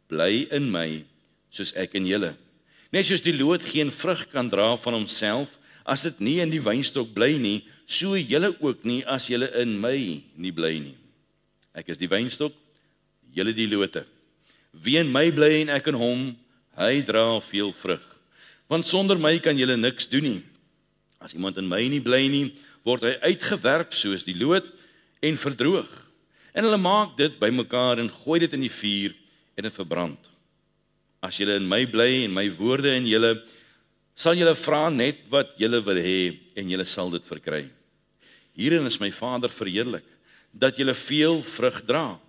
bly in my, soos ek in julle. Net soos die loot geen vrug kan dra van homself, as dit nie in die wynstok bly nie, so julle ook nie, as julle in my nie bly nie. Ek is die wynstok, julle die lote. Wie in my bly en ek in hom, hy dra veel vrug. Want sonder my kan julle niks doen nie. As iemand in my nie bly nie, word hy uitgewerp soos die loot en verdroog. En hulle maak dit bymekaar en gooi dit in die vuur en dit verbrand. As julle in my bly en my woorde in julle, sal julle vra net wat julle wil hê en julle sal dit verkry. Hierin is my Vader verheerlik, dat julle veel vrug dra.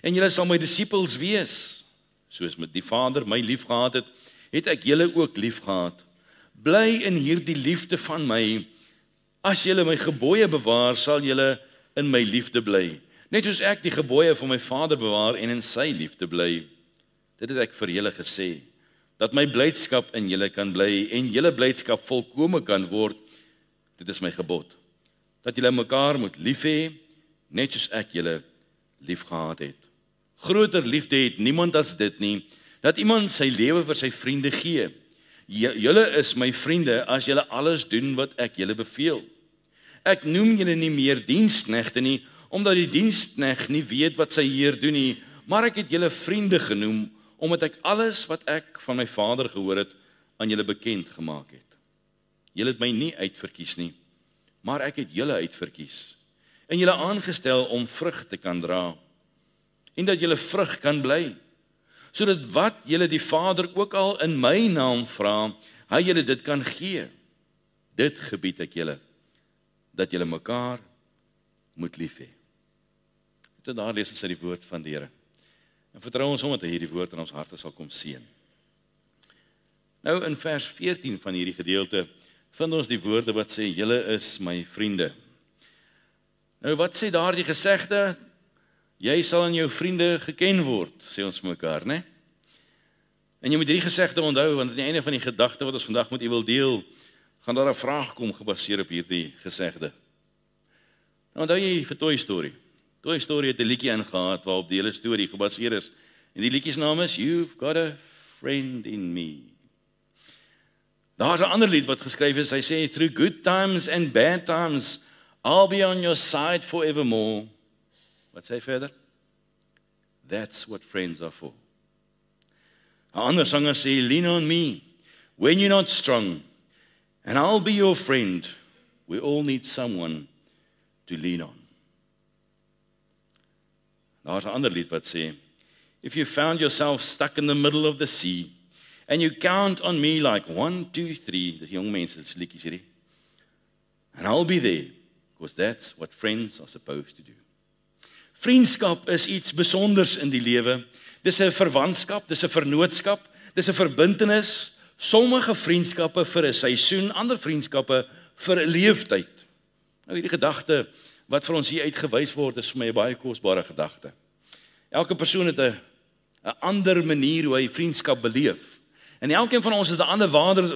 En julle sal my disippels wees. Soos met die Vader my liefgehad het, het ek julle ook liefgehad. Bly in hierdie liefde van my. As julle my gebooie bewaar, sal julle in my liefde bly. Net soos ek die gebooie van my Vader bewaar en in sy liefde bly. Dit het ek vir julle gesê, dat my blydskap in julle kan bly en julle blydskap volkome kan word. Dit is my gebod, dat julle mekaar moet lief hê, net soos ek julle liefgehad het. Groter liefde het niemand as dit nie, dat iemand sy lewe vir sy vriende gee. Julle is my vriende as julle alles doen wat ek julle beveel. Ek noem julle nie meer diensknegte nie, omdat die diensknegt nie weet wat sy heer doen nie, maar ek het julle vriende genoem, omdat ek alles wat ek van my Vader gehoor het, aan julle bekend gemaak het. Julle het my nie uitverkies nie, maar ek het julle uitverkies, en julle aangestel om vrug te kan dra, en dat julle vrug kan bly, sodat wat julle die Vader ook al in my naam vra, hy julle dit kan gee. Dit gebied ek julle, dat julle mekaar moet lief hê. Tot daar lees ons uit die woord van die Here. En vertrou ons omdat hy hierdie woord in ons harte sal kom seën. Nou in vers 14 van hierdie gedeelte vind ons die woorde wat sê, julle is my vriende. Nou wat sê daardie gesegde? Jy sal aan jou vriende geken word, sê ons mekaar, né? En jy moet hierdie gesegde onthou, want aan die einde van die gedagte wat ons vandag met u wil deel, gaan daar 'n vraag kom gebaseer op hierdie gesegde. Nou onthou jy vir Toy Story? Toy Story het 'n liedjie ingehaat waarop die hele storie gebaseer is. En die liedjie se naam is You've Got a Friend in Me. Daar's 'n ander lied wat geskryf is. Hy sê through good times and bad times I'll be on your side forevermore. Wat sê hy verder? That's what friends are for. 'n ander sanger sê lean on me when you're not strong and I'll be your friend. We all need someone to lean on. Daar's 'n ander lied wat sê, if you found yourself stuck in the middle of the sea, and you count on me like 1, 2, 3, dis jong mense, dis liedjies hierdie, and I'll be there, because that's what friends are supposed to do. Vriendskap is iets besonders in die lewe. Dis 'n verwantskap, dis 'n vernootskap, dis 'n verbintenis. Sommige vriendskappe vir 'n seisoen, ander vriendskappe vir 'n leeftyd. Nou hierdie gedagte wat vir ons hier uitgewys word, is vir my 'n baie kosbare gedagte. Elke persoon het 'n ander manier hoe hy vriendskap beleef. En elkeen van ons het 'n ander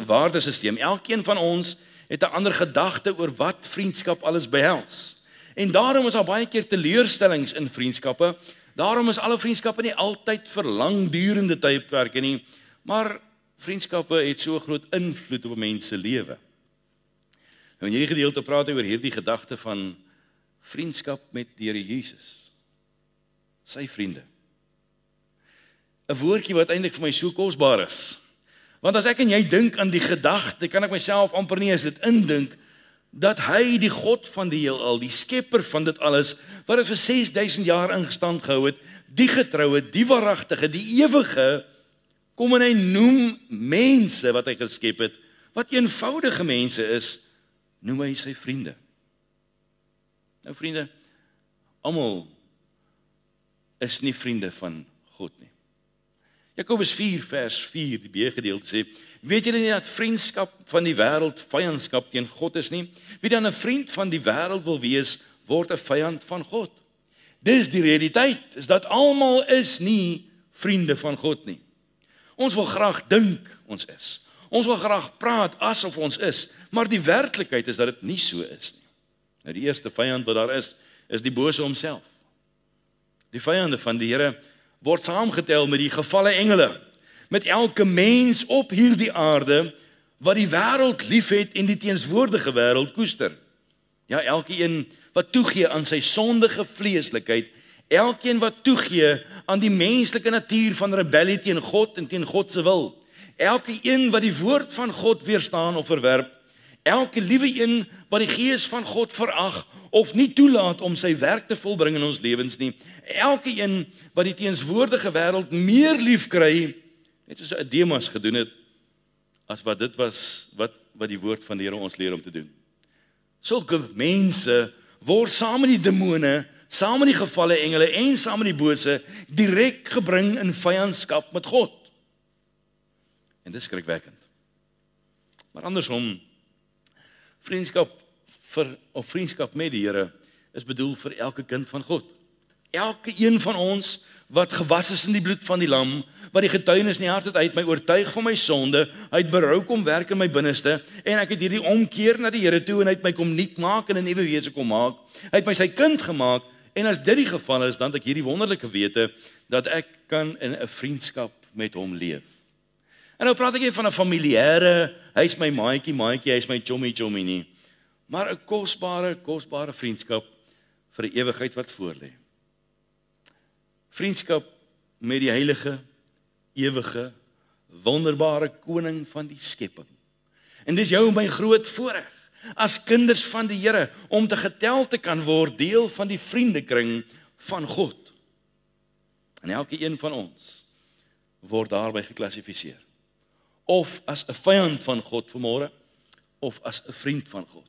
waardesisteem. Elkeen van ons het 'n ander gedagte oor wat vriendskap alles behels. En daarom is daar baie keer teleurstellings in vriendskappe. Daarom is alle vriendskappe nie altyd vir langdurende tydperke nie, maar vriendskappe het so groot invloed op 'n mens se lewe. Nou in hierdie gedeelte praat hy oor hierdie gedagte van vriendskap met die Here Jesus. Sy vriende. 'n Woordjie wat eintlik vir my so kosbaar is. Want as ek en jy dink aan die gedagte, kan ek myself amper nie as dit indink, dat hy die God van die heelal, die skepper van dit alles, wat het vir 6000 jaar in stand gehou het, die getroue, die waaragtige, die ewige, kom en hy noem mense wat hy geskep het, wat eenvoudige mense is, noem hy sy vriende. Nou vriende, almal is nie vriende van God nie. Jakobus 4 vers 4, die B-gedeelte sê, weet julle nie dat vriendskap van die wêreld vyandskap teen God is nie? Wie dan 'n vriend van die wêreld wil wees, word 'n vyand van God. Dis die realiteit, is dat almal is nie vriende van God nie. Ons wil graag dink ons is. Ons wil graag praat asof ons is, maar die werklikheid is dat dit nie so is nie. Nou die eerste vyand wat daar is die bose homself. Die vyande van die Here word saamgetel met die gevalle engele, met elke mens op hierdie aarde wat die wêreld liefhet en die teenswoordige wêreld koester. Ja, elkeen wat toegee aan sy sondige vleeslikheid, elkeen wat toegee aan die menslike natuur van rebellie teen God en teen God se wil, elkeen wat die woord van God weerstaan of verwerp, elke liewe een wat die gees van God verag of nie toelaat om sy werk te volbring in ons lewens nie, elkeen wat die teenswoordige wêreld meer lief kry, net soos Demas gedoen het, as wat dit was wat die woord van die Here ons leer om te doen. Sulke mense word saam met die demone, saam met die gevalle engele en saam met die bose direk gebring in vyandskap met God. En dit is skrikwekkend. Maar andersom, vriendskap met die Here is bedoel vir elke kind van God. Elke een van ons wat gewas is in die bloed van die lam, wat die getuienis in die hart het, hy het my oortuig van my sonde, hy het berou kom werk in my binneste, en ek het hierdie omkeer na die Here toe, en hy het my kom nuut maak en 'n nuwe wese kom maak. Hy het my sy kind gemaak, en as dit die geval is, dan het ek hierdie wonderlike wete, dat ek kan in 'n vriendskap met hom leef. En nou praat ek nie van 'n familiêre, hy is my maatjie, hy is my chommy nie, maar 'n kosbare vriendskap vir die ewigheid wat voorlê. Vriendskap met die heilige, ewige, wonderbare koning van die skepping. En dis jou en my groot voorreg, as kinders van die Here, om te getel te kan word, deel van die vriendekring van God. En elke een van ons word daarby geklassifiseer. Of as 'n vyand van God vanmôre, of as 'n vriend van God.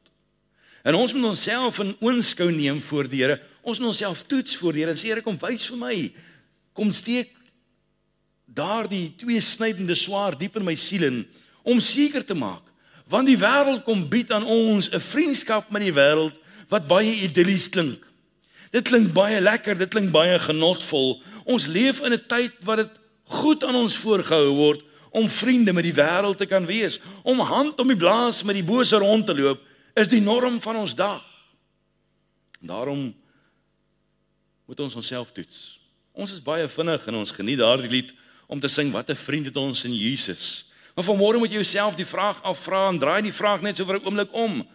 En ons moet onsself in oënskou neem voor die Here. Ons moet onsself toets voor die Here en sê, Here, kom wys vir my. Kom steek daardie tweesnydende swaard diep in my siel in, om seker te maak, want die wêreld kom bied aan ons 'n vriendskap met die wêreld wat baie idillies klink. Dit klink baie lekker, dit klink baie genotvol. Ons leef in 'n tyd wat dit goed aan ons voorgehou word om vriende met die wêreld te kan wees, om hand om die blaas met die bose rond te loop, is die norm van ons dag. Daarom moet ons onsself toets. Ons is baie vinnig en ons geniet daardie lied om te sing, wat 'n vriend het ons in Jesus. Maar vanmôre moet jy jouself die vraag afvra en draai die vraag net so vir 'n oomblik om.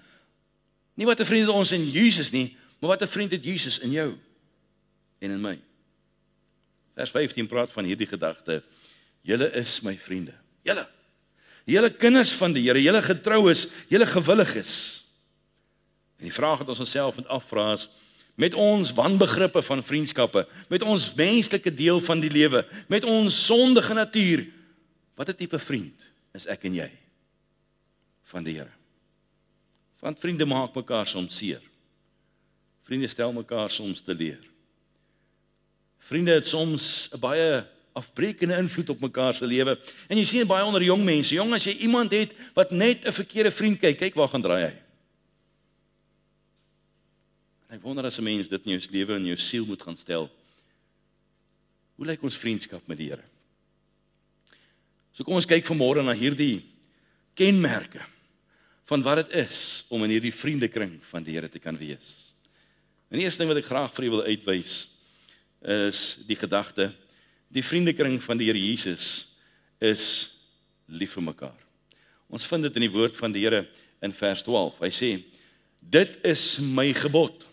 Nie wat 'n vriend het ons in Jesus nie, maar wat 'n vriend het Jesus in jou en in my. Vers 15 praat van hierdie gedagte, julle is my vriende. Julle kinders van die Here, julle getrou is, julle gewillig is. En die vraag wat ons onsself moet afvra is, met ons wanbegrippe van vriendskappe, met ons menslike deel van die lewe, met ons sondige natuur, wat 'n tipe vriend is ek en jy van die Here? Want vriende maak mekaar soms seer. Vriende stel mekaar soms teleur. Vriende het soms 'n baie afbreekende invloed op mekaar se lewe. En jy sien baie onder jong mense. Jong, as jy iemand het wat net 'n verkeerde vriend kyk waar gaan draai hy? En ek wonder as 'n mens dit in jou lewe en jou siel moet gaan stel. Hoe lyk ons vriendskap met die Here? So kom ons kyk vanmôre na hierdie kenmerke van wat dit is om in hierdie vriendekring van die Here te kan wees. En die eerste ding wat ek graag vir julle wil uitwys is die gedagte, die vriendekring van die Here Jesus is lief vir mekaar. Ons vind dit in die woord van die Here in vers 12. Hy sê, dit is my gebod,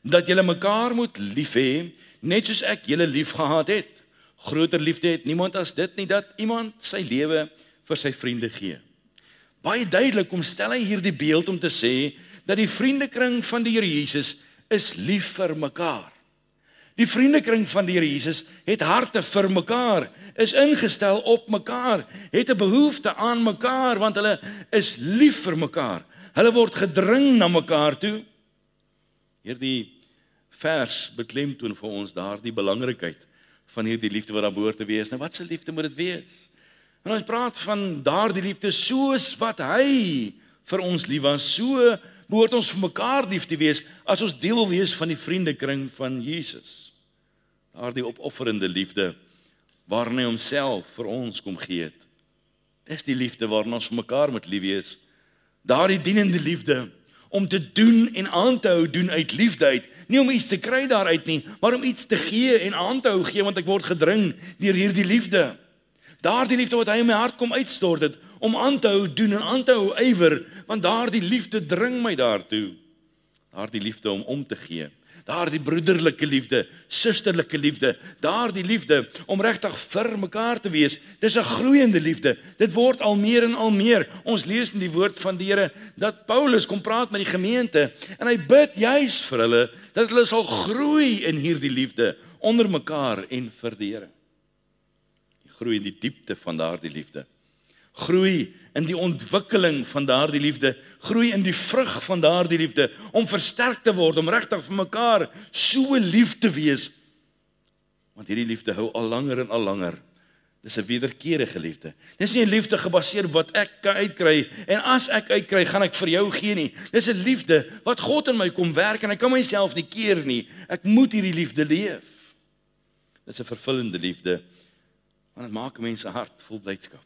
dat julle mekaar moet lief hê, net soos ek julle lief gehad het. Groter liefde het niemand as dit nie, dat iemand sy lewe vir sy vriende gee. Baie duidelik stel hy hierdie beeld om te sê, dat die vriendekring van die Here Jesus is lief vir mekaar. Die vriendekring van die Here Jesus het harte vir mekaar, is ingestel op mekaar, het 'n behoefte aan mekaar, want hulle is lief vir mekaar. Hulle word gedring na mekaar toe. Hierdie vers beklemtoon vir ons daardie belangrikheid van hierdie liefde wat daar behoort te wees. Nou wat se liefde moet dit wees? En ons praat van daardie liefde soos wat hy vir ons lief was, so behoort ons vir mekaar lief te wees, as ons deel wil wees van die vriendekring van Jesus. Daardie opofferende liefde, waarin hy homself vir ons kom gee het. Dis die liefde waarin ons vir mekaar moet lief wees. Daardie dienende liefde, om te doen en aan te hou doen uit liefde uit. Nie om iets te kry daaruit nie, maar om iets te gee en aan te hou gee, want ek word gedring deur hierdie liefde. Daardie liefde wat hy in my hart kom uitstort het, om aan te hou doen en aan te hou ywer, want daardie liefde dring my daartoe. Daardie liefde om te gee. Daardie broederlike liefde, susterlike liefde, daardie liefde om regtig vir mekaar te wees. Dis 'n groeiende liefde. Dit word al meer en al meer. Ons lees in die woord van die Here dat Paulus kom praat met die gemeente en hy bid juis vir hulle dat hulle sal groei in hierdie liefde onder mekaar en vir die Here. Groei in die diepte van daardie liefde. Groei in die ontwikkeling van daardie liefde, groei in die vrug van daardie liefde, om versterk te word, om regtig vir mekaar so lief te wees. Want hierdie liefde hou al langer en al langer. Dis 'n wederkerige liefde. Dis nie 'n liefde gebaseer op wat ek kan uitkry en as ek uitkry, gaan ek vir jou gee nie. Dis 'n liefde wat God in my kom werk en ek kan myself nie keer nie. Ek moet hierdie liefde leef. Dis 'n vervullende liefde, want dit maak mense hart vol blydskap.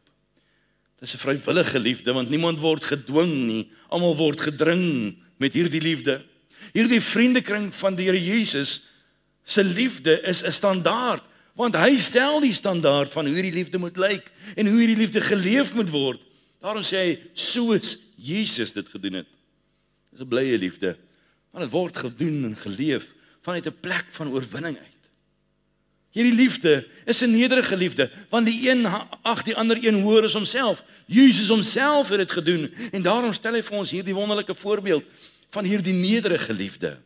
Dis 'n vrywillige liefde, want niemand word gedwing nie, almal word gedring met hierdie liefde. Hierdie vriendekring van die Here Jesus se liefde is 'n standaard, want hy stel die standaard van hoe hierdie liefde moet lyk en hoe hierdie liefde geleef moet word. Daarom sê hy, soos Jesus dit gedoen het. Dis 'n blye liefde, want dit word gedoen en geleef vanuit 'n plek van oorwinning uit. Hierdie liefde is 'n nederige liefde, want die een ag die ander een hoër as homself. Jesus homself het dit gedoen en daarom stel hy vir ons hierdie wonderlike voorbeeld van hierdie nederige liefde.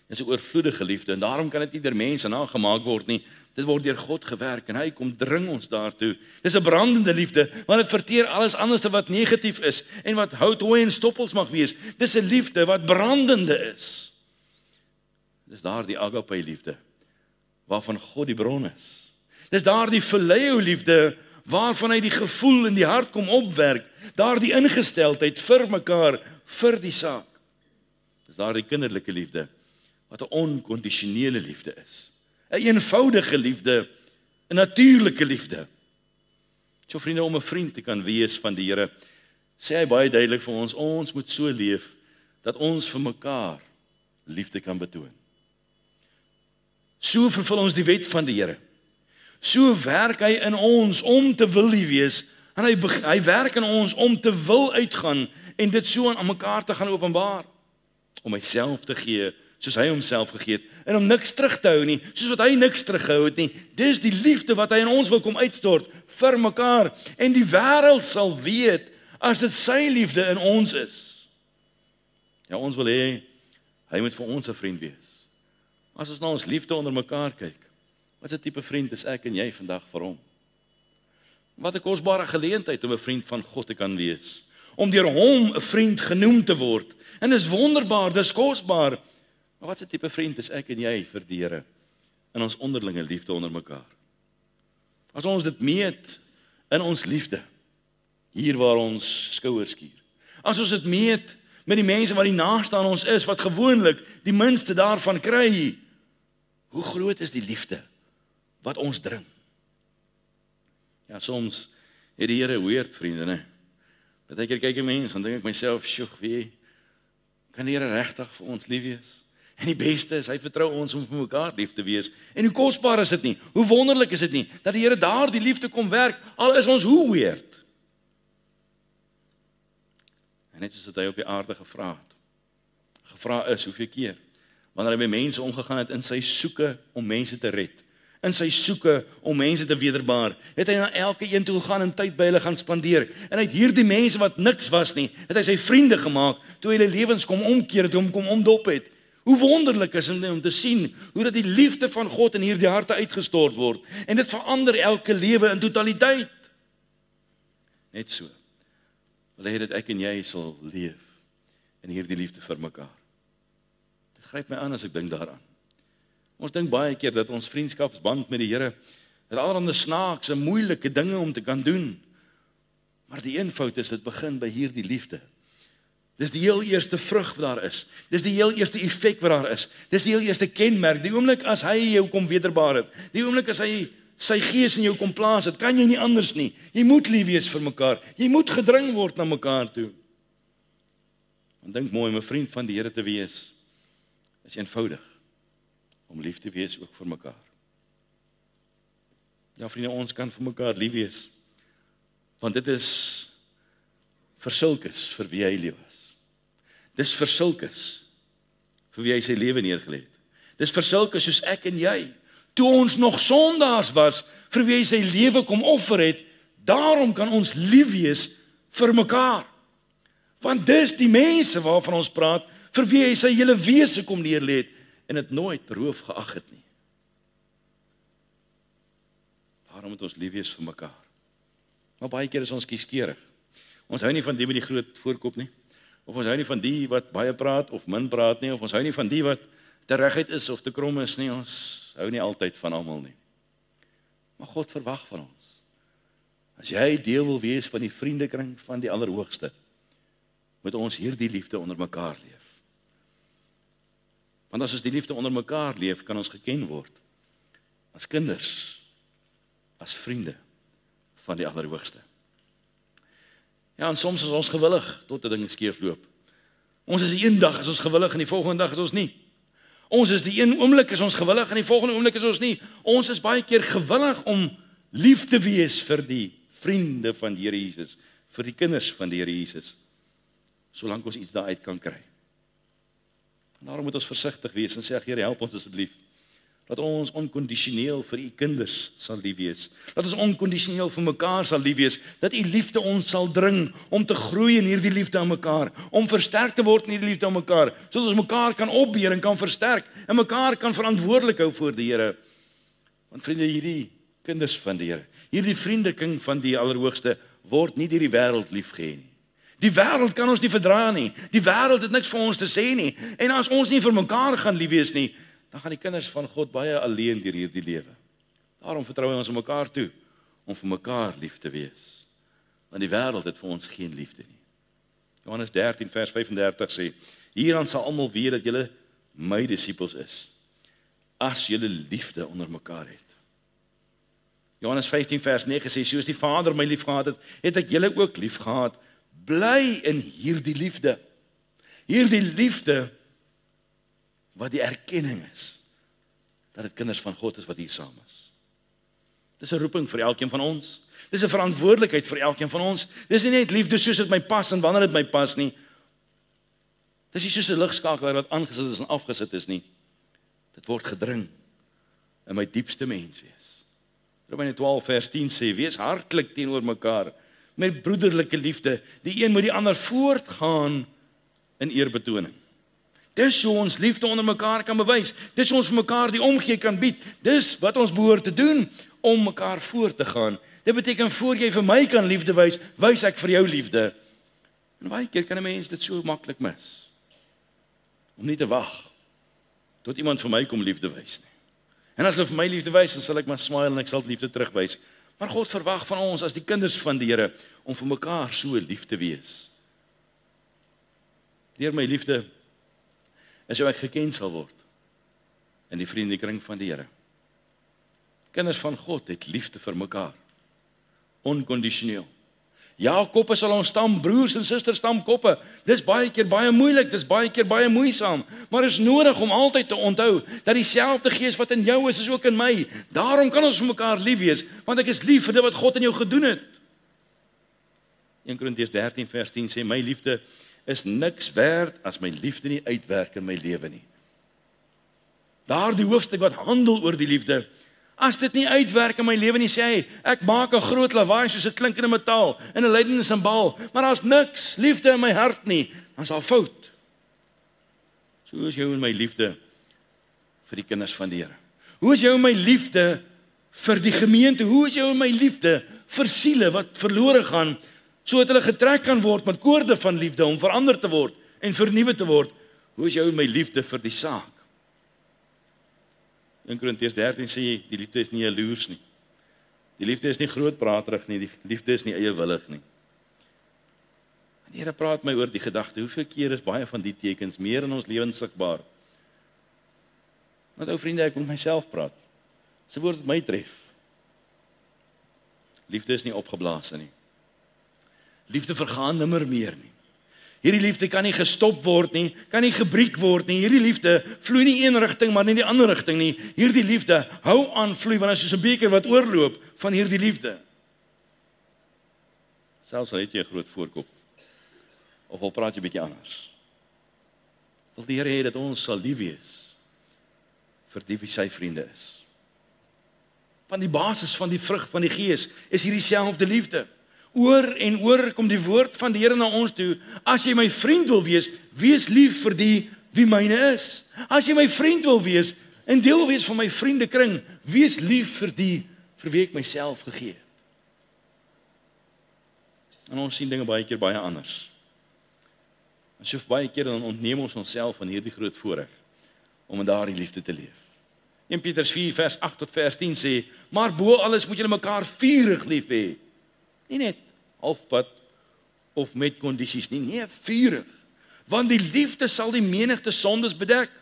Dis 'n oorvloedige liefde en daarom kan dit nie deur mense nagemaak word nie. Dit word deur God gewerk en hy kom dring ons daartoe. Dis 'n brandende liefde, want dit verteer alles anders wat negatief is en wat hout, hooi en stoppels mag wees. Dis 'n liefde wat brandende is. Dis daardie agape liefde waarvan God die bron is. Dis daardie phileo liefde waarvan hy die gevoel in die hart kom opwerk, daardie ingesteldheid vir mekaar, vir die saak. Dis daardie kinderlike liefde wat 'n onkondisionele liefde is. 'n Eenvoudige liefde, 'n natuurlike liefde. So vriende, om 'n vriend te kan wees van die Here, sê hy baie duidelik vir ons, ons moet so leef dat ons vir mekaar liefde kan betoon. So vervul ons die wet van die Here. So werk hy in ons om te wil lief wees, en hy werk in ons om te wil uitgaan en dit so aan mekaar te gaan openbaar, om homself te gee soos hy homself gegee het en om niks terug te hou nie, soos wat hy niks teruggehou het nie. Dis die liefde wat hy in ons wil kom uitstort vir mekaar en die wêreld sal weet as dit sy liefde in ons is. Ja, ons wil hê hy moet vir ons 'n vriend wees. As ons na ons liefde onder mekaar kyk, wat 'n tipe vriend is ek en jy vandag vir hom? Wat 'n kosbare geleentheid om 'n vriend van God te kan wees, om deur hom 'n vriend genoem te word. En dis wonderbaar, dis kosbaar. Maar wat 'n tipe vriend is ek en jy vir die Here in ons onderlinge liefde onder mekaar? As ons dit meet in ons liefde, hier waar ons skouers skuur. As ons dit meet met die mense wat die naaste aan ons is, wat gewoonlik die minste daarvan kry, hoe groot is die liefde wat ons dring? Ja, soms het die Here weird vriende, né? Partykeer kyk 'n mens en dink ek myself, "Sjoe, wie kan die Here regtig vir ons lief wees?" En die beste is, hy vertrou ons om vir mekaar lief te wees. En hoe kosbaar is dit nie? Hoe wonderlik is dit nie dat die Here daardie liefde kom werk, al is ons hoe weird. En net soos wat hy op die aarde gevra is, hoeveel keer, wanneer hy met mense omgegaan het in sy soeke om mense te red, in sy soeke om mense te wederbaar, het hy na elke een toe gegaan en tyd by hulle gaan spandeer, en hy het hierdie mense wat niks was nie, het hy sy vriende gemaak, toe hy hulle lewens kom omkeer het, hom kom omdop het. Hoe wonderlik is dit om te sien, hoe dat die liefde van God in hierdie harte uitgestort word, en dit verander elke lewe in totaliteit. Net so, wil hy dat ek en jy sal leef in hierdie liefde vir mekaar. Dit gryp my aan as ek dink daaraan. Ons dink baie keer dat ons vriendskapsband met die Here, dat allerhande snaakse, moeilike dinge om te kan doen, maar die eenvoud is, dit begin by hierdie liefde. Dis die heel eerste vrug wat daar is. Dis die heel eerste effek wat daar is. Dis die heel eerste kenmerk. Die oomblik as hy jou kom wederbaar het, die oomblik as hy sy gees in jou kom plaas het, kan jy nie anders nie. Jy moet lief wees vir mekaar. Jy moet gedring word na mekaar toe. En dink mooi, om 'n vriend van die Here te wees, is eenvoudig, om lief te wees ook vir mekaar. Ja, vriende, ons kan vir mekaar lief wees, want dit is vir sulkes, vir wie hy lief is. Dis vir sulkes, vir wie hy sy lewe neergelê het. Dis vir sulkes soos ek en jy, toe ons nog sondaars was, vir wie hy sy lewe kom offer het, daarom kan ons lief wees vir mekaar. Want dis die mense waarvan ons praat, vir wie hy sy hele wese kom neerlê het, en het nooit roof geag het nie. Daarom moet ons lief wees vir mekaar. Maar baie keer is ons kieskeurig. Ons hou nie van die met die groot voorkop nie, of ons hou nie van die wat baie praat, of min praat nie, of ons hou nie van die wat te reguit is, of te krom is nie, ons hou nie altyd van almal nie. Maar God verwag van ons, as jy deel wil wees van die vriendekring van die Allerhoogste, moet ons hierdie liefde onder mekaar leef. Want as ons die liefde onder mekaar leef, kan ons geken word as kinders, as vriende van die Allerhoogste. Ja, en soms is ons gewillig tot 'n ding skeefloop. Ons is die een dag is ons gewillig en die volgende dag is ons nie. Ons is die een oomblik is ons gewillig en die volgende oomblik is ons nie. Ons is baie keer gewillig om lief te wees vir die vriende van die Here Jesus, vir die kinders van die Here Jesus, solank ons iets daaruit kan kry. En daarom moet ons versigtig wees en sê, Here, help ons asseblief, dat ons onkondisioneel vir u kinders sal lief wees, dat ons onkondisioneel vir mekaar sal lief wees, dat u liefde ons sal dring om te groei in hierdie liefde aan mekaar, om versterk te word in hierdie liefde aan mekaar, sodat ons mekaar kan opbeur en kan versterk, en mekaar kan verantwoordelik hou voor die Here. Want vriende, hierdie kinders van die Here, hierdie vriendekring van die Allerhoogste, word nie deur die wêreld liefgehê nie. Die wêreld kan ons nie verdra nie, die wêreld het niks vir ons te sê nie, en as ons nie vir mekaar gaan lief wees nie, dan gaan die kinders van God baie alleen deur hierdie lewe. Daarom vertrou ons op mekaar toe, om vir mekaar lief te wees. Want die wêreld het vir ons geen liefde nie. Johannes 13 vers 35 sê, hieraan sal almal weet dat julle my disippels is, as julle liefde onder mekaar het. Johannes 15 vers 9 sê, soos die Vader my lief gehad het, het ek julle ook lief gehad. Bly in hierdie liefde. Hierdie liefde wat die erkenning is, dat dit kinders van God is wat hier saam is. Dis 'n roeping vir elkeen van ons. Dis 'n verantwoordelikheid vir elkeen van ons. Dis nie net liefde soos dit my pas en wanneer dit my pas nie. Dis nie soos 'n ligskakelaar wat aangesit is en afgesit is nie. Dit word gedring in my diepste mens wees. Romeine 12 vers 10 sê, wees hartlik teenoor mekaar, met broederlike liefde, die een moet die ander voortgaan in eerbetoning. Dis hoe ons liefde onder mekaar kan bewys. Dis hoe ons vir mekaar die omgee kan bied. Dis wat ons behoort te doen om mekaar voor te gaan. Dit beteken voor jy vir my kan liefde wys, wys ek vir jou liefde. En baie keer kan 'n mens dit so maklik mis. Om nie te wag tot iemand vir my kom liefde wys nie. En as hulle vir my liefde wys, dan sal ek maar smile en ek sal liefde terugwys. Maar God verwag van ons as die kinders van die Here om vir mekaar so lief te wees. Deur my liefde is hoe ek geken sal word in die vriendekring van die Here. Kinders van God het liefde vir mekaar, onkondisioneel. Ja, koppe sal ons stam, broers en susters stam koppe. Dis baie keer baie moeilik, dis baie keer baie moeisaam, maar is nodig om altyd te onthou dat dieselfde gees wat in jou is ook in my. Daarom kan ons vir mekaar lief wees, want ek is lief vir dit wat God in jou gedoen het. 1 Korintiërs 13 vers 10 sê, my liefde is niks werd as my liefde nie uitwerk in my lewe nie. Daardie hoofstuk wat handel oor die liefde, as dit nie uitwerk in my lewe nie, sê hy, ek maak 'n groot lawaai soos 'n klinkende metaal en 'n lydende simbaal, maar daar's niks liefde in my hart nie, dan is daar fout. So is jou en my liefde vir die kinders van die Here. Hoe is jou en my liefde vir die gemeente? Hoe is jou en my liefde vir siele wat verlore gaan, sodat hulle getrek kan word met koorde van liefde om verander te word en vernuwe te word? Hoe is jou en my liefde vir die saak? 1 Korintiërs 13 sê, die liefde is nie jaloers nie. Die liefde is nie grootpraterig nie, die liefde is nie eiewillig nie. En die Here praat my oor die gedagte, hoeveel keer is baie van die tekens meer in ons lewens sigbaar? Want ou vriende, ek moet myself praat. Sy woord wat my tref. Liefde is nie opgeblaas nie. Liefde vergaan nimmer meer nie. Hierdie liefde kan nie gestop word nie, kan nie gebreek word nie. Hierdie liefde vloei nie een rigting maar nie die ander rigting nie. Hierdie liefde hou aan vloei want dit is soos 'n beker wat oorloop van hierdie liefde. Selfs al het jy 'n groot voorkop of al praat jy 'n bietjie anders. Wil die Here hê dat ons sal lief wees vir die wie sy vriende is. Van die basis van die vrug van die Gees is hierdie selfde liefde. Oor en oor kom die woord van die Here na ons toe. As jy my vriend wil wees, wees lief vir die wie myne is. As jy my vriend wil wees en deel wees van my vriendekring, wees lief vir die vir wie ek myself gegee het. En ons sien dinge baie keer baie anders. En so baie keer dan ontneem ons onsself van hierdie groot voorreg om in daardie liefde te leef. 1 Petrus 4 vers 8 tot vers 10 sê, maar bo alles moet julle mekaar vurig lief hê. Nie net halfpad of met kondisies nie, nee, vurig. Want die liefde sal die menigte sondes bedek.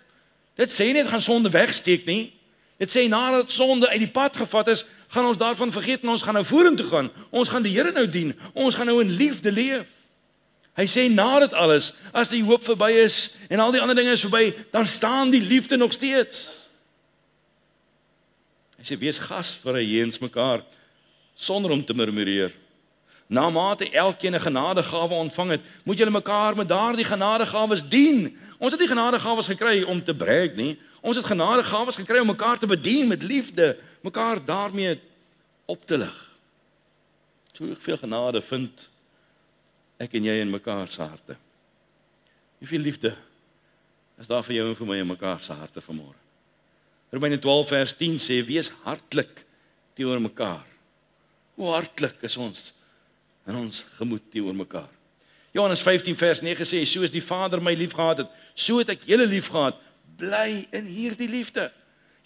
Dit sê net gaan sonde wegsteek nie. Dit sê nadat sonde uit die pad gevat is, gaan ons daarvan vergeet en ons gaan nou vorentoe gaan. Ons gaan die Here nou dien. Ons gaan nou in liefde leef. Hy sê na dit alles, as die hoop verby is en al die ander dinge is verby, dan staan die liefde nog steeds. Hy sê wees gasvry jeens mekaar sonder om te murmureer. Na mate elkeen 'n genadegawe ontvang het, moet julle mekaar met daardie genadegawes dien. Ons het nie genadegawes gekry om te brag nie. Ons het genadegawes gekry om mekaar te bedien met liefde, mekaar daarmee op te lig. Soveel genade vind ek en jy in mekaar se harte. Hoeveel liefde is daar vir jou en vir my in mekaar se harte vanmôre? Romeine 12 vers 10 sê, wees hartlik teenoor mekaar. Hoe hartlik is ons in ons gemoed teenoor mekaar. Johannes 15 vers 9 sê, soos die Vader my lief gehad het, so het ek julle lief gehad. Bly in hierdie liefde.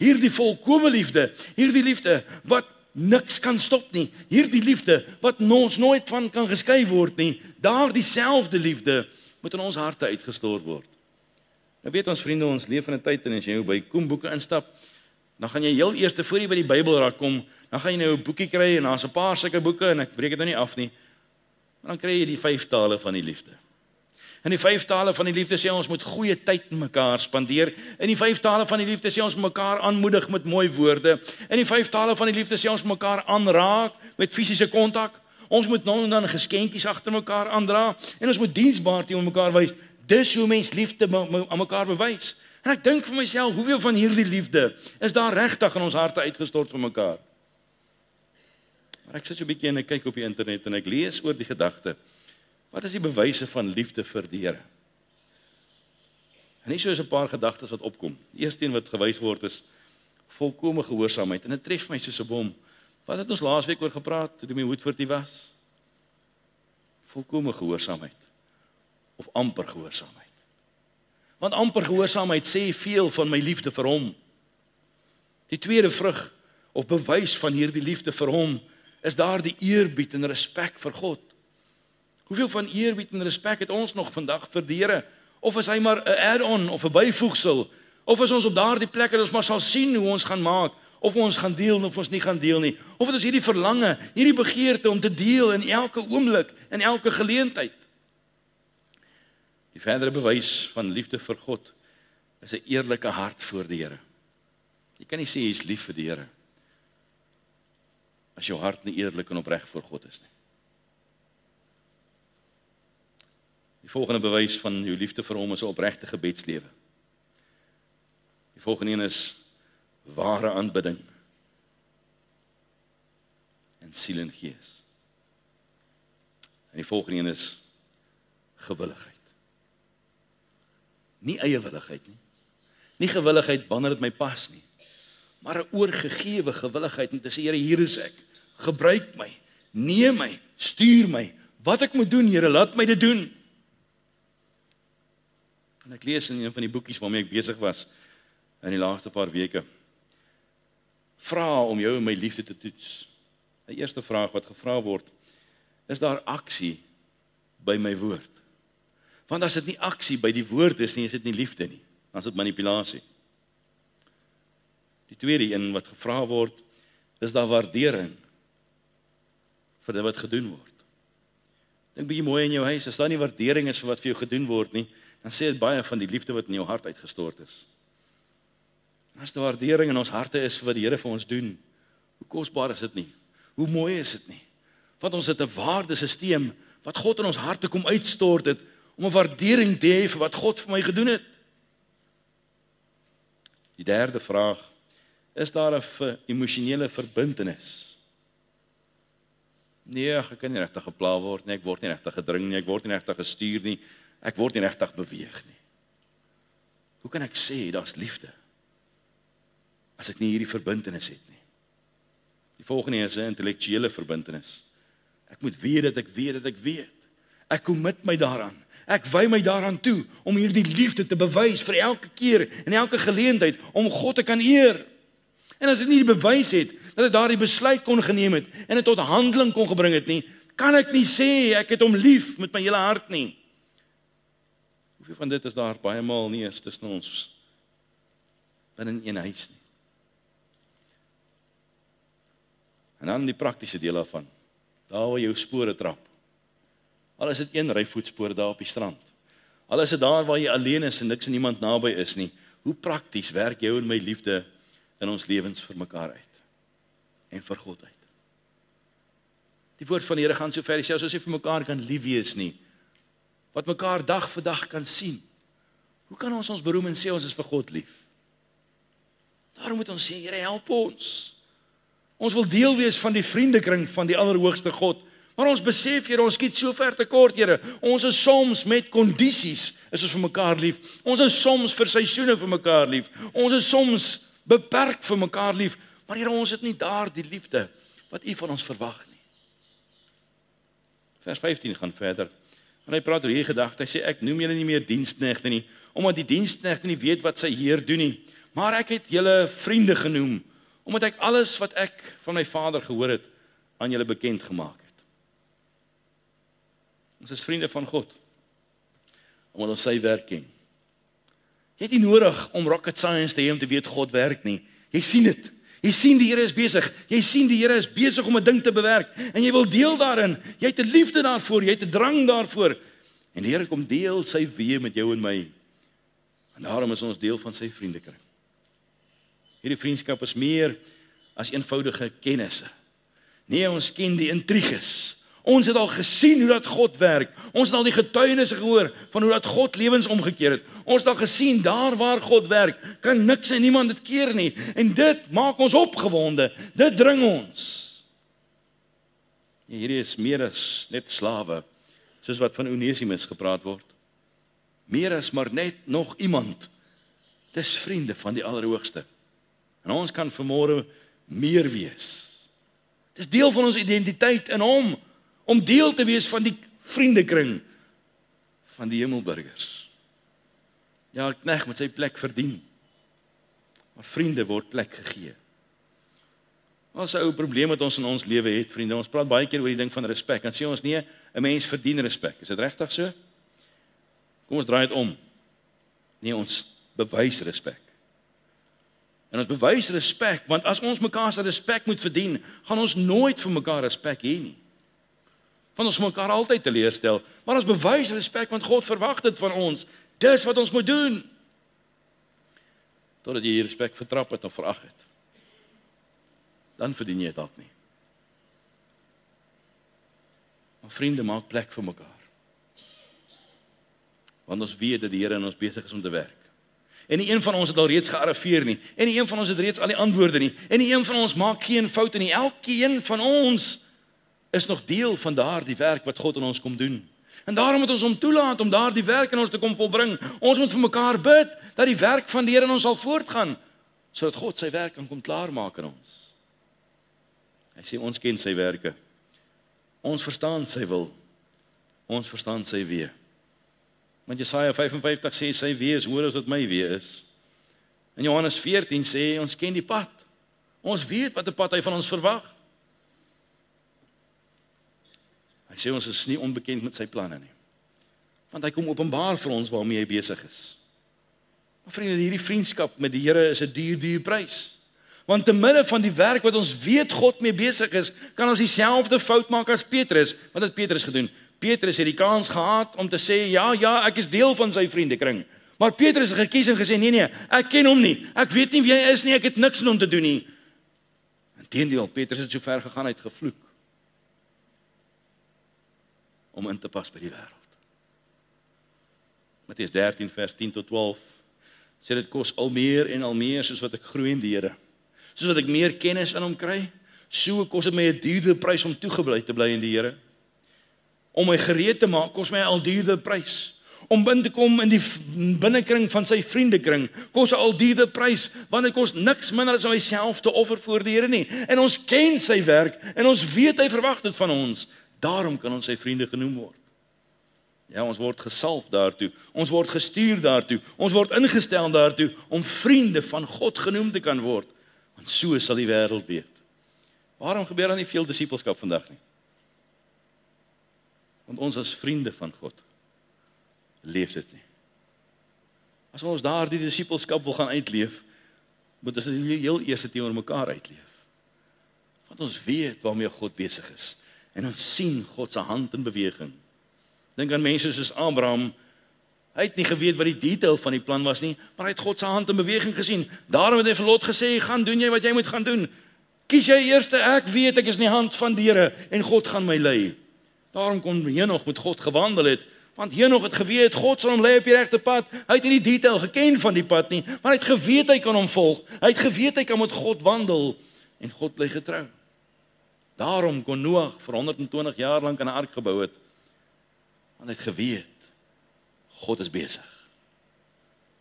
Hierdie volkomme liefde. Hierdie liefde wat niks kan stop nie. Hierdie liefde wat ons nooit van kan geskei word nie. Daardie selfde liefde moet in ons harte uitgestort word. Nou weet ons vriende, ons leef in 'n tyd en as jy nou by Koemboeke instap, dan gaan jy heel eers voor jy by die Bybel raak kom, dan gaan jy nou 'n boekie kry en daar's 'n paar sulke boeke en ek breek dit nou nie af nie. Maar dan kry jy die 5 tale van die liefde. In die 5 tale van die liefde sê ons moet goeie tyd met mekaar spandeer. In die 5 tale van die liefde sê ons mekaar aanmoedig met mooi woorde. In die 5 tale van die liefde sê ons mekaar aanraak met fisiese kontak. Ons moet nou en dan geskenkies agter mekaar aandra en ons moet diensbaar teenoor mekaar wys. Dis hoe mens liefde aan mekaar bewys. En ek dink vir myself, hoeveel van hierdie liefde is daar regtig in ons harte uitgestort vir mekaar? Maar ek sit so 'n bietjie en ek kyk op die internet en ek lees oor die gedagte. Wat is die bewyse van liefde vir die Here? En hier so is 'n paar gedagtes wat opkom. Die eerste een wat gewys word is volkomme gehoorsaamheid. En dit tref my soos 'n bom. Wat het ons laasweek oor gepraat toe die Woodford hier was? Volkomme gehoorsaamheid. Of amper gehoorsaamheid. Want amper gehoorsaamheid sê veel van my liefde vir hom. Die tweede vrug of bewys van hierdie liefde vir hom is daardie eerbied en respek vir God. Hoeveel van eerbied en respek het ons nog vandag vir die Here? Of is hy maar 'n add-on of 'n byvoegsel? Of is ons op daardie plek dat ons maar sal sien hoe ons gaan maak, of ons gaan deel of ons nie gaan deel nie? Of het ons hierdie verlange, hierdie begeerte om te deel in elke oomblik, in elke geleentheid? Die verdere bewys van liefde vir God is 'n eerlike hart voor die Here. Jy kan nie sê jy is lief vir die Here as jou hart nie eerlik en opreg voor God is nie. Die volgende bewys van jou liefde vir hom is 'n opregte gebedslewe. Die volgende een is ware aanbidding en siel en gees. En die volgende een is gewilligheid. Nie eie willigheid nie. Nie gewilligheid wanneer dit my pas nie. Maar 'n oorgegewe gewilligheid om te sê, Here, hier is ek. Gebruik my, neem my, stuur my. Wat ek moet doen, Here, laat my dit doen. En ek lees in een van die boekies waarmee ek besig was in die laaste paar weke. Vra om jou en my liefde te toets. Die eerste vraag wat gevra word, is daar aksie by my woord? Want as dit nie aksie by die woord is nie, is dit nie liefde nie. Dan is dit manipulasie. Die tweede een wat gevra word, is daar waardering vir dit wat gedoen word. Dink bietjie mooi in jou huis, as daar nie waardering is vir wat vir jou gedoen word nie, dan sê dit baie van die liefde wat in jou hart uitgestort is. As daar waardering in ons harte is vir wat die Here vir ons doen, hoe kosbaar is dit nie? Hoe mooi is dit nie? Want ons het 'n waardesisteem wat God in ons harte kom uitstort het, om 'n waardering te hê vir wat God vir my gedoen het. Die derde vraag, is daar 'n emosionele verbintenis? Nee, ek kan nie regtig gepla word nie, ek word nie regtig gedring nie, ek word nie regtig gestuur nie, ek word nie regtig beweeg nie. Hoe kan ek sê daar's liefde, as ek nie hierdie verbintenis het nie? Die volgende is 'n intellektuele verbintenis. Ek moet weet dat ek weet dat ek weet. Ek commit my daaraan. Ek wy my daaraan toe om hierdie liefde te bewys vir elke keer en elke geleentheid om God te kan eer. En as ek nie die bewys het dat ek daardie besluit kon geneem het en dit tot handeling kon gebring het nie, kan ek nie sê ek het hom lief met my hele hart nie. Hoeveel van dit is daar baie maal nie eens tussen ons binne een huis nie. En dan die praktiese deel daarvan. Daar waar jou spore trap. Al is dit een ry voetspoor daar op die strand. Al is dit daar waar jy alleen is en niks en niemand naby is nie. Hoe prakties werk jou en my liefde in ons lewens vir mekaar uit? En vir God uit. Die woord van die Here gaan so ver, selfs as jy vir mekaar kan lief wees nie. Wat mekaar dag vir dag kan sien. Hoe kan ons beroem en sê ons is vir God lief? Daarom moet ons sê, Here, help ons. Ons wil deel wees van die vriendekring van die Allerhoogste God. Maar ons besef, Here, ons skiet so ver tekort, Here. Ons is soms met kondisies, is ons vir mekaar lief. Ons is soms vir seisoene vir mekaar lief. Ons is soms beperk vir mekaar lief. Maar Here, ons het nie daar die liefde wat U van ons verwag nie. Vers 15 gaan verder. En hy praat oor hierdie gedagte. Hy sê, ek noem julle nie meer diensknegte nie, omdat die diensknegte nie weet wat sy Heer doen nie. Maar ek het julle vriende genoem, omdat ek alles wat ek van my Vader gehoor het, aan julle bekend gemaak het. Ons is vriende van God, omdat ons sy werk ken. Jy het nie nodig om rocket science te hê om te weet God werk nie. Jy sien dit. Jy sien die Here is besig. Jy sien die Here is besig om 'n ding te bewerk. En jy wil deel daarin. Jy het 'n liefde daarvoor. Jy het 'n drang daarvoor. En die Here kom deel sy weë met jou en my. En daarom is ons deel van sy vriendekring. Hierdie vriendskap is meer as eenvoudige kennisse. Nee, ons ken die intriges. Ons het al gesien hoe dat God werk. Ons het al die getuienisse gehoor van hoe dat God lewens omgekeer het. Ons het al gesien daar waar God werk, kan niks en niemand dit keer nie. En dit maak ons opgewonde. Dit dring ons. Hierdie is meer as net slawe, soos wat van Onesimus gepraat word. Meer as maar net nog iemand. Dis vriende van die Allerhoogste. En ons kan vanmôre meer wees. Dis deel van ons identiteit in hom, om deel te wees van die vriendekring van die hemelburgers. Ja, 'n knegt moet sy plek verdien. Maar vriende word plek gegee. Ons 'n ou probleem wat ons in ons lewe het, vriende. Ons praat baie keer oor die ding van respek. En sê ons nee, 'n mens verdien respek. Is dit regtig so? Kom ons draai dit om. Nee, ons bewys respek. En ons bewys respek, want as ons mekaar se respek moet verdien, gaan ons nooit vir mekaar respek hê nie. Want ons mekaar altyd teleurstel, maar ons bewys respek want God verwag dit van ons. Dis wat ons moet doen. Totdat jy respek vertrap het of verag het. Dan verdien jy dit dalk nie. Maar vriende, maak plek vir mekaar. Want ons weet dat die Here in ons besig is om te werk. En nie een van ons het al reeds gearriveer nie. En nie een van ons het reeds al die antwoorde nie. En nie een van ons maak geen foute nie. Elkeen van ons is nog deel van daardie werk wat God in ons kom doen. En daarom moet ons hom toelaat om daardie werk in ons te kom volbring. Ons moet vir mekaar bid dat die werk van die Here in ons sal voortgaan, sodat God sy werk kan kom klaarmaak in ons. Hy sê ons ken sy werke. Ons verstaan sy wil. Ons verstaan sy weë. Want Jesaja 55 sê sy weë is hoër as wat my weë is. En Johannes 14 sê ons ken die pad. Ons weet wat 'n pad hy van ons verwag. Hy sê ons is nie onbekend met sy planne nie. Want hy kom openbaar vir ons waarmee hy besig is. Maar vriende, hierdie vriendskap met die Here is 'n duur prys. Want te midde van die werk wat ons weet God mee besig is, kan ons dieselfde fout maak as Petrus. Wat het Petrus gedoen? Petrus het die kans gehad om te sê, ja, ek is deel van sy vriendekring. Maar Petrus het gekies en gesê, nee, ek ken hom nie. Ek weet nie wie hy is nie, ek het niks met hom te doen nie. Inteendeel, Petrus het so ver gegaan, hy het gevloek om in te pas by die wêreld. Matteus 13 vers 10 tot 12 sê dit kos al meer en al meer soos wat ek groei in die Here. Soos wat ek meer kennis aan hom kry, so kos dit my 'n duurder prys om toegebly te bly in die Here. Om my gereed te maak kos my al duurder prys. Om binne te kom in die binnekring van sy vriendekring kos al duurder prys, want dit kos niks minder as om myself te offer voor die Here nie. En ons ken sy werk en ons weet hy verwag dit van ons. Daarom kan ons sy vriende genoem word. Ja, ons word gesalf daartoe, ons word gestuur daartoe, ons word ingestel daartoe om vriende van God genoem te kan word. Want so sal die wêreld weet. Waarom gebeur daar nie veel disippelskap vandag nie? Want ons as vriende van God leef dit nie. As ons daardie disippelskap wil gaan uitleef, moet ons dit heel eers teenoor mekaar uitleef. Want ons weet waarmee God besig is. En ons sien God se hand in beweging. Dink aan mense soos Abraham. Hy het nie geweet wat die detail van die plan was nie, maar hy het God se hand in beweging gesien. Daarom het hy vir Lot gesê, gaan doen jy wat jy moet gaan doen. Kies jy eers, ek weet ek is in die hand van die Here en God gaan my lei. Daarom kon Henog met God gewandel het, want Henog het geweet God sal hom lei op die regte pad. Hy het nie die detail geken van die pad nie, maar hy het geweet hy kan hom volg. Hy het geweet hy kan met God wandel en God bly getrou. Daarom kon Noag vir 120 jaar lank 'n ark gebou het, want hy het geweet God is besig.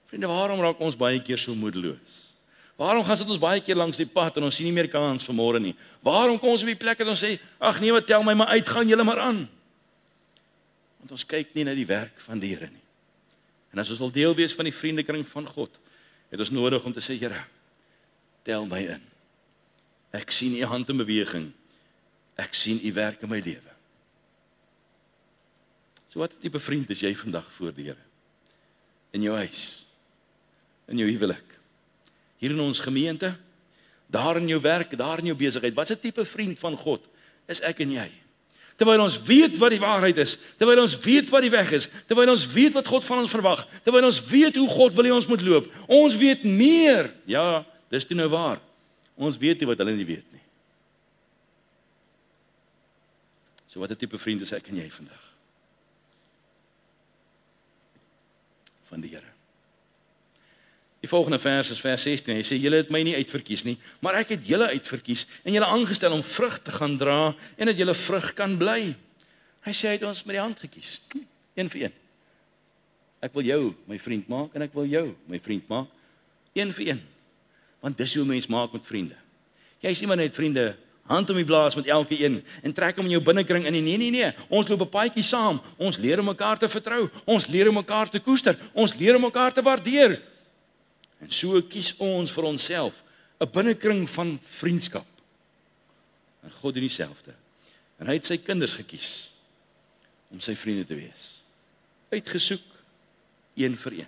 Vriende, waarom raak ons baie keer so moedeloos? Waarom gaan sit ons baie keer langs die pad en ons sien nie meer kans vir môre nie? Waarom kom ons op die plek en ons sê, ag nee, wat tel my maar uit, gaan julle maar aan? Want ons kyk nie na die werk van die Here nie. En as ons wil deel wees van die vriendekring van God, het ons nodig om te sê, Here, tel my in. Ek sien u hand in beweging. Ek sien u werk in my lewe. So wat tipe vriend is jy vandag voor die Here? In jou huis, in jou huwelik, hier in ons gemeente, daar in jou werk, daar in jou besigheid. Wat 'n tipe vriend van God is ek en jy? Terwyl ons weet wat die waarheid is, terwyl ons weet wat die weg is, terwyl ons weet wat God van ons verwag, terwyl ons weet hoe God wil hê ons moet loop. Ons weet meer. Ja, dis toe nou waar. Ons weet nie wat hulle nie weet nie. So wat 'n tipe vriend is ek en jy vandag? Van die Here. Die volgende vers is vers 16. Hy sê, julle het my nie uitverkies nie, maar ek het julle uitverkies en julle aangestel om vrug te gaan dra en dat julle vrug kan bly. Hy sê, hy het ons met die hand gekies. Een vir een. Ek wil jou my vriend maak en ek wil jou my vriend maak. Een vir een. Want dis hoe mens maak met vriende. Jy is nie maar net vriende, hand om die blaas met elke een en trek hom in jou binnekring in. Nee. Ons loop 'n paadjie saam. Ons leer om mekaar te vertrou. Ons leer om mekaar te koester. Ons leer om mekaar te waardeer. En so kies ons vir onsself 'n binnekring van vriendskap. En God doen dieselfde. En hy het sy kinders gekies om sy vriende te wees. Uitgesoek, een vir een.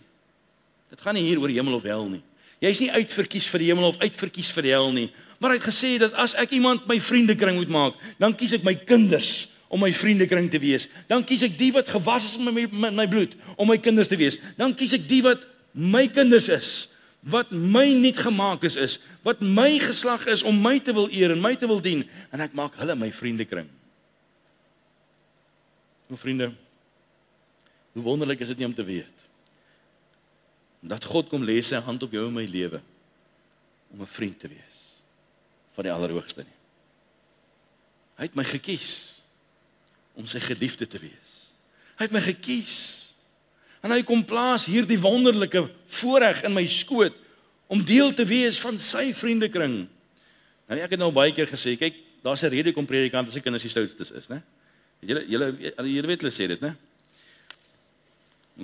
Dit gaan nie hier oor hemel of hel nie. Jy is nie uitverkies vir die hemel of uitverkies vir die hel nie. Maar hy het gesê dat as ek iemand my vriendekring moet maak, dan kies ek my kinders om my vriendekring te wees. Dan kies ek die wat gewas is met my bloed om my kinders te wees. Dan kies ek die wat my kinders is. Wat my nie gemaak is, wat my geslag is om my te wil eer en my te wil dien, en ek maak hulle my vriendekring. My vriende, hoe wonderlik is dit nie om te weet, dat God kom lê sy hand op jou en my lewe, om 'n vriend te wees, van die Allerhoogste nie. Hy het my gekies, om sy geliefde te wees. Hy het my gekies, en hy kom plaas hierdie wonderlike voorreg in my skoot om deel te wees van sy vriendekring. Nou ek het nou baie keer gesê, kyk, daar's 'n rede kom predikant as sy kinders die stoutstes is, né? Julle weet hulle sê dit, né?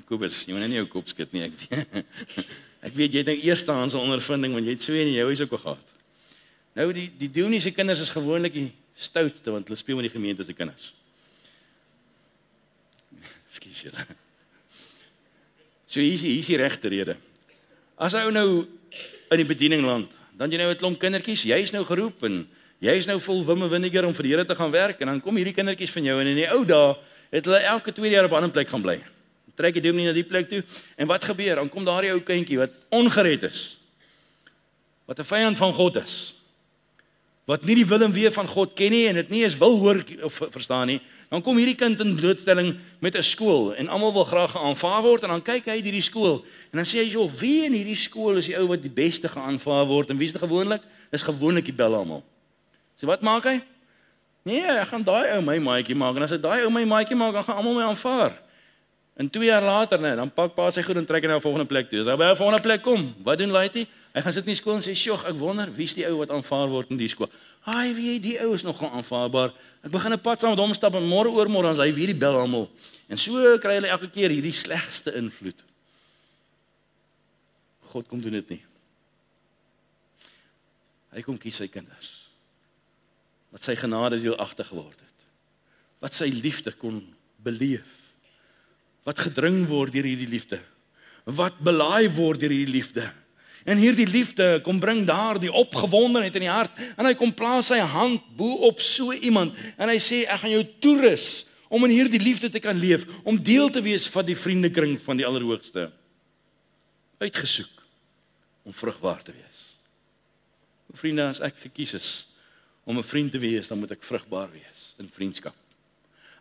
Kobus, jy moet nie jou kop skud nie, ek weet jy het nou eerstehandse ondervinding want jy het so in jou huis ook al gehad. Nou die Doenie se kinders is gewoonlik die stoutste want hulle speel met die gemeente se kinders. Ekskuus julle. So hier is die regte rede. As hy nou in die bediening land, dan jy nou 'n klomp kindertjies, jy is nou geroep en jy is nou vol wimme winiger om vir die Here te gaan werk en dan kom hierdie kindertjies van jou en in die ou dae het hulle elke 2 jaar op 'n ander plek gaan bly. Trek die dominee na die plek toe, en wat gebeur? Dan kom daardie ou kindjie wat ongered is, wat 'n vyand van God is, wat nie die wil en wee van God ken nie, en dit nie eens wil hoor of verstaan nie, dan kom hierdie kind in blootstelling met 'n skool, en almal wil graag geaanvaar word, en dan kyk hy hierdie skool, en dan sê hy, joh, wie in hierdie skool is die ou wat die beste geaanvaar word, en wie is dit gewoonlik? Dis gewoonlik die bel almal. So wat maak hy? Nee, ek gaan daai ou my maatjie maak, en as hy daai ou my maatjie maak, dan gaan almal my aanvaar. En 2 jaar later, nee, dan pak pa sy goed en trek hy na 'n volgende plek toe. As hy by 'n volgende plek kom, wat doen Laiti? Hy gaan sit in die skool en sê, "Sjoe, ek wonder wie's die ou wat aanvaar word in die skool. Ai, wie die ou is nog aanvaarbaar. Ek begin 'n pad saam met hom stap en môre oormôre dan is hy weer die bel almal." En so kry hulle elke keer hierdie slegste invloed. God kom doen dit nie. Hy kom kies sy kinders. Wat sy genade deelagtig geword het. Wat sy liefde kon beleef. Wat gedring word deur hierdie liefde. Wat belaai word deur hierdie liefde. En hierdie liefde kom bring daar die opgewondenheid in die hart. En hy kom plaas sy hand bo op so iemand. En hy sê, ek gaan jou toerus om in hierdie liefde te kan leef. Om deel te wees van die vriendekring van die Allerhoogste. Uitgesoek om vrugbaar te wees. Vriende, as ek gekies is om 'n vriend te wees, dan moet ek vrugbaar wees in vriendskap.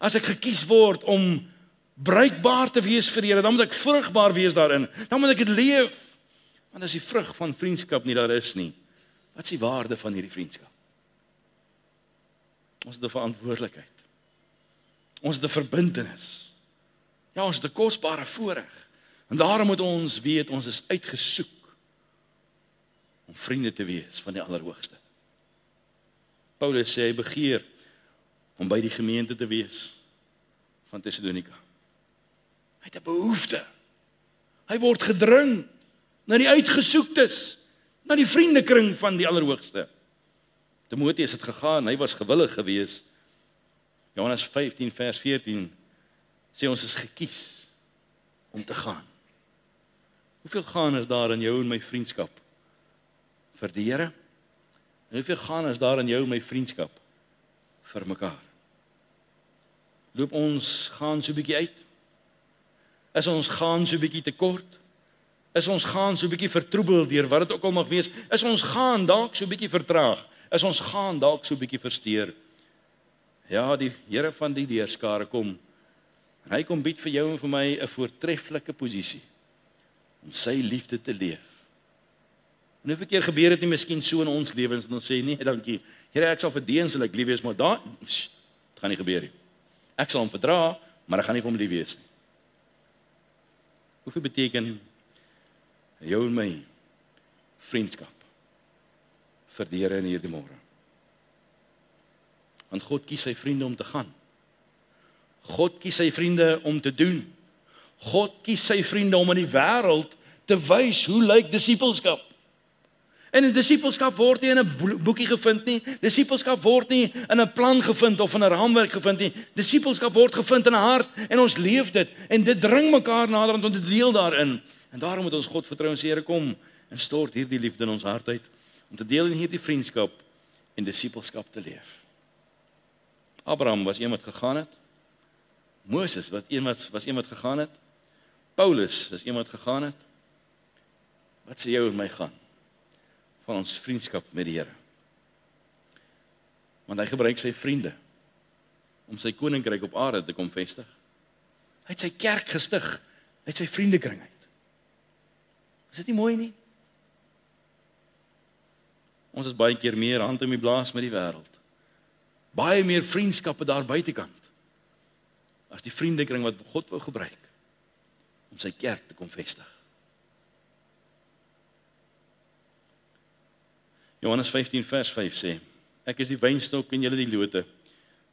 As ek gekies word om bruikbaar te wees vir die Here, dan moet ek vrugbaar wees daarin. Dan moet ek dit leef. Want as die vrug van vriendskap nie daar is nie, wat is die waarde van hierdie vriendskap? Ons het 'n verantwoordelikheid. Ons het 'n verbintenis. Ja, ons het 'n kosbare voorreg. En daarom moet ons weet, ons is uitgesoek om vriende te wees van die Allerhoogste. Paulus sê hy begeer om by die gemeente te wees van Thessalonika. Hy het 'n behoefte. Hy word gedring na die uitgesoektes, na die vriendekring van die Allerhoogste. Timoteus het gegaan, hy was gewillig geweest. Johannes 15 vers 14 sê ons is gekies om te gaan. Hoeveel gaan is daar in jou en my vriendskap vir die Here? En hoeveel gaan is daar in jou en my vriendskap vir mekaar? Loop ons gaan so 'n bietjie uit? Is ons gaan so 'n bietjie te kort? Is ons gaan so 'n bietjie vertroebel deur wat dit ook al mag wees? Is ons gaan dalk so 'n bietjie vertraag? Is ons gaan dalk so 'n bietjie versteur? Ja, die Here van die leerskare kom. En hy kom bied vir jou en vir my 'n voortreffelike posisie om sy liefde te leef. En hoeveel keer gebeur dit nie miskien so in ons lewens en ons sê nee, dankie. Here, ek sal vir die en sal ek lief wees, maar dit gaan nie gebeur nie. Ek sal hom verdra, maar ek gaan nie vir hom lief wees nie. Hoeveel beteken jou en my vriendskap vir die Here in hierdie môre? Want God kies sy vriende om te gaan. God kies sy vriende om te doen. God kies sy vriende om in die wêreld te wys hoe lyk disippelskap. En 'n disippelskap word nie in 'n boekie gevind nie. Disippelskap word nie in 'n plan gevind of in 'n raamwerk gevind nie. Disippelskap word gevind in 'n hart en ons leef dit en dit dring mekaar nader om te deel daarin. En daarom moet ons God vertrou en sê, Here, kom en stort hierdie liefde in ons hart uit om te deel in hierdie vriendskap en disippelskap te leef. Abraham was een wat gegaan het. Moses was een wat gegaan het. Paulus is een wat gegaan het. Wat sê jou en my gaan van ons vriendskap met die Here? Want hy gebruik sy vriende om sy koninkryk op aarde te kom vestig. Hy het sy kerk gestig uit sy vriendekring uit. Is dit nie mooi nie? Ons is baie keer meer hand in die blaas met die wêreld. Baie meer vriendskappe daar buitekant as die vriendekring wat God wou gebruik om sy kerk te kom vestig. Johannes 15 vers 5 sê, ek is die wynstok en julle die lote.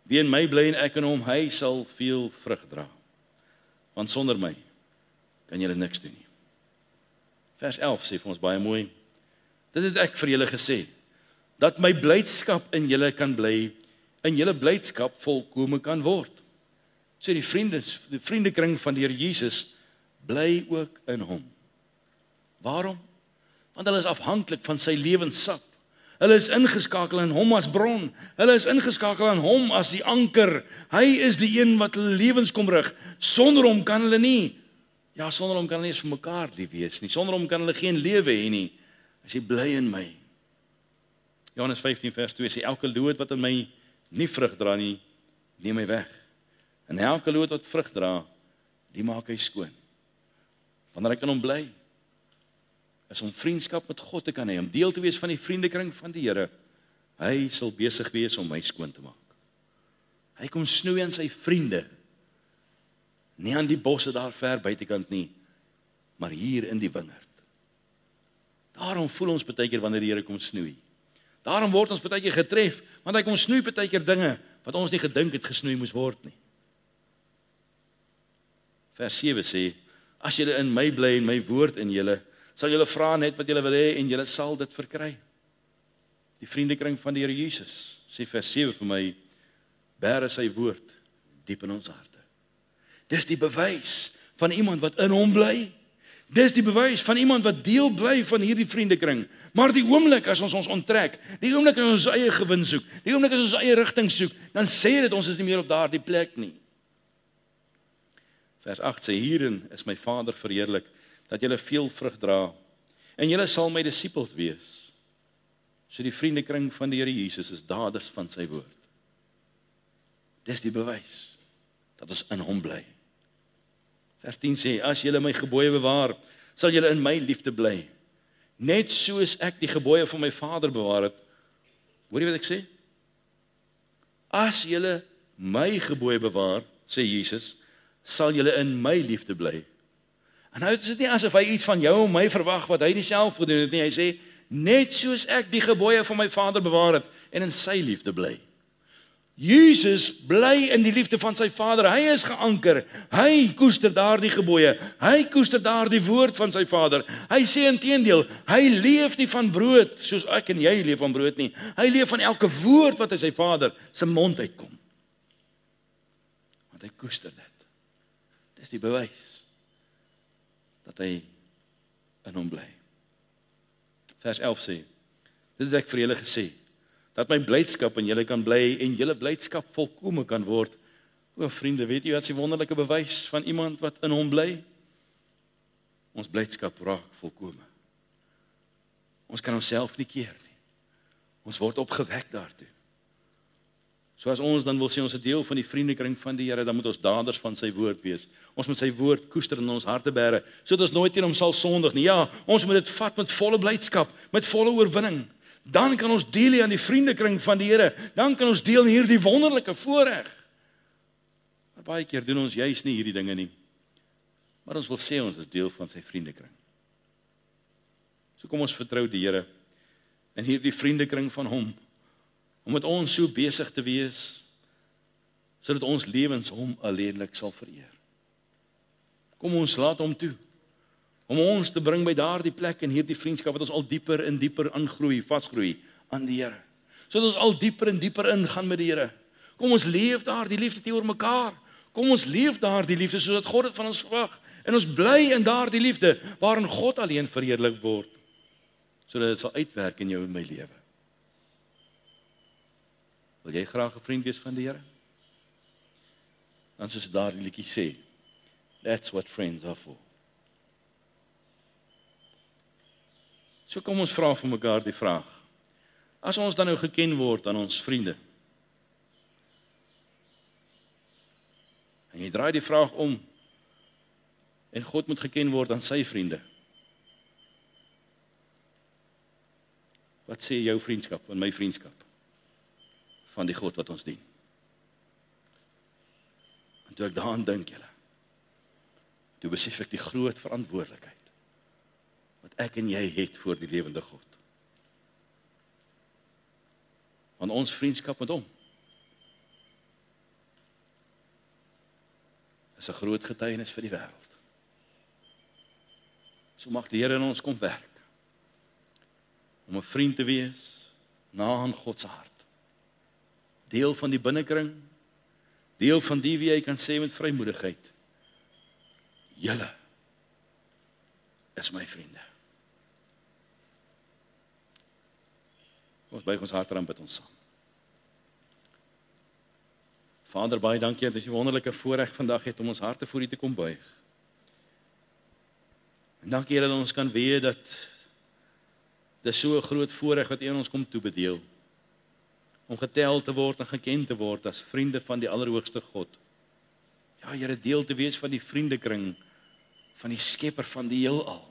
Wie in my bly en ek in hom, hy sal veel vrug dra. Want sonder my kan julle niks doen nie. Vers 11 sê vir ons baie mooi, dit het ek vir julle gesê, dat my blydskap in julle kan bly, in julle blydskap volkome kan word. So die vriendekring van die Here Jesus bly ook in hom. Waarom? Want hulle is afhanklik van sy lewenssap. Hulle is ingeskakel in hom as bron. Hulle is ingeskakel in hom as die anker. Hy is die een wat hulle lewens kom rig. Sonder hom kan hulle nie. Ja, sonder hom kan hulle nie vir mekaar lief wees nie. Sonder hom kan hulle geen lewe hê nie. Hy sê bly in my. Johannes 15 vers 2 sê elke loot wat in my nie vrug dra nie, neem hy weg. En elke loot wat vrug dra, die maak hy skoon. Wanneer ek in hom bly, is om vriendskap met God te kan hê, om deel te wees van die vriendekring van die Here. Hy sal besig wees om my skoon te maak. Hy kom snoei aan sy vriende. Nie aan die bosse daar ver buitekant nie, maar hier in die wingerd. Daarom voel ons baie keer wanneer die Here kom snoei. Daarom word ons baie keer getref, want hy kom snoei baie keer dinge wat ons nie gedink het gesnoei moes word nie. Vers 7 sê, as julle in my bly en my woord in julle, sal julle vra net wat julle wil hê en julle sal dit verkry. Die vriendekring van die Here Jesus, sê vers 7 vir my, bære sy woord diep in ons harte. Dis die bewys van iemand wat in hom bly. Dis die bewys van iemand wat deel bly van hierdie vriendekring. Maar die oomblik as ons onttrek, die oomblik as ons eie gewin soek, die oomblik as ons eie rigting soek, dan sê dit ons is nie meer op daardie plek nie. Vers 8 sê, hierin is my Vader verheerlik, dat julle veel vrug dra, en julle sal my disippels wees. So die vriendekring van die Here Jesus is daders van sy woord. Dis die bewys, dat ons in hom bly. Vers 10 sê, as julle my gebooie bewaar, sal julle in my liefde bly. Net soos ek die gebooie van my Vader bewaar het. Hoor jy wat ek sê? As julle my gebooie bewaar, sê Jesus, sal julle in my liefde bly. En nou is dit nie asof hy iets van jou en my verwag wat hy nie self gedoen het nie. Hy sê, net soos ek die gebooie van my Vader bewaar het en in sy liefde bly. Jesus bly in die liefde van sy Vader. Hy is geanker. Hy koester daardie gebooie. Hy koester daardie woord van sy Vader. Hy sê inteendeel, hy leef nie van brood soos ek en jy leef van brood nie. Hy leef van elke woord wat uit sy Vader se mond uitkom. Want hy koester dit. Dis die bewys dat hy in hom bly. Vers 11 sê, dit het ek vir julle gesê, dat my blydskap in julle kan bly en julle blydskap volkome kan word. O vriende, weet jy wat is die wonderlike bewys van iemand wat in hom bly? Ons blydskap raak volkome. Ons kan onsself nie keer nie. Ons word opgewek daartoe. So as ons dan wil sê ons is deel van die vriendekring van die Here, dan moet ons daders van sy woord wees. Ons moet sy woord koester in ons harte bære, sodat ons nooit teen hom sal sondig nie. Ja, ons moet dit vat met volle blydskap, met volle oorwinning. Dan kan ons deel aan die vriendekring van die Here. Dan kan ons deel in hierdie wonderlike voorreg. Maar baie keer doen ons juis nie hierdie dinge nie. Maar ons wil sê ons is deel van sy vriendekring. So kom ons vertrou die Here in hierdie vriendekring van hom, om met ons so besig te wees, sodat ons lewens hom alleenlik sal vereer. Kom ons laat hom toe, om ons te bring by daardie plek in hierdie vriendskap, wat ons al dieper en dieper aangroei, vasgroei aan die Here. Sodat ons al dieper en dieper ingaan met die Here. Kom ons leef daar die liefde teenoor mekaar. Kom ons leef daar die liefde, sodat God dit van ons verwag. En ons bly in daardie liefde, waarin God alleen verheerlik word, sodat dit sal uitwerk in jou en my lewe. Wil jy graag 'n vriend wees van die Here? Dan soos daardie liedjie sê, that's what friends are for. So kom ons vra vir mekaar die vraag, as ons dan nou geken word aan ons vriende, en jy draai die vraag om, en God moet geken word aan sy vriende, wat sê jou vriendskap en my vriendskap van die God wat ons dien? En toe ek daaraan dink, julle, toe besef ek die groot verantwoordelikheid wat ek en jy het voor die lewende God. Want ons vriendskap met hom is 'n groot getuienis vir die wêreld. So mag die Here in ons kom werk om 'n vriend te wees na aan God se hart. Deel van die binnekring, deel van die wie jy kan sê met vrymoedigheid, julle is my vriende. Kom ons buig ons harte en bid ons saam. Vader, baie dankie dat jy 'n wonderlike voorreg vandag het om ons harte voor U te kom buig. En dankie Here dat ons kan weet dat dis so 'n groot voorreg wat U aan ons kom toebedeel. Om getel te word en geken te word as vriende van die Allerhoogste God. Ja, Here, deel te wees van die vriendekring van die Skepper van die heelal.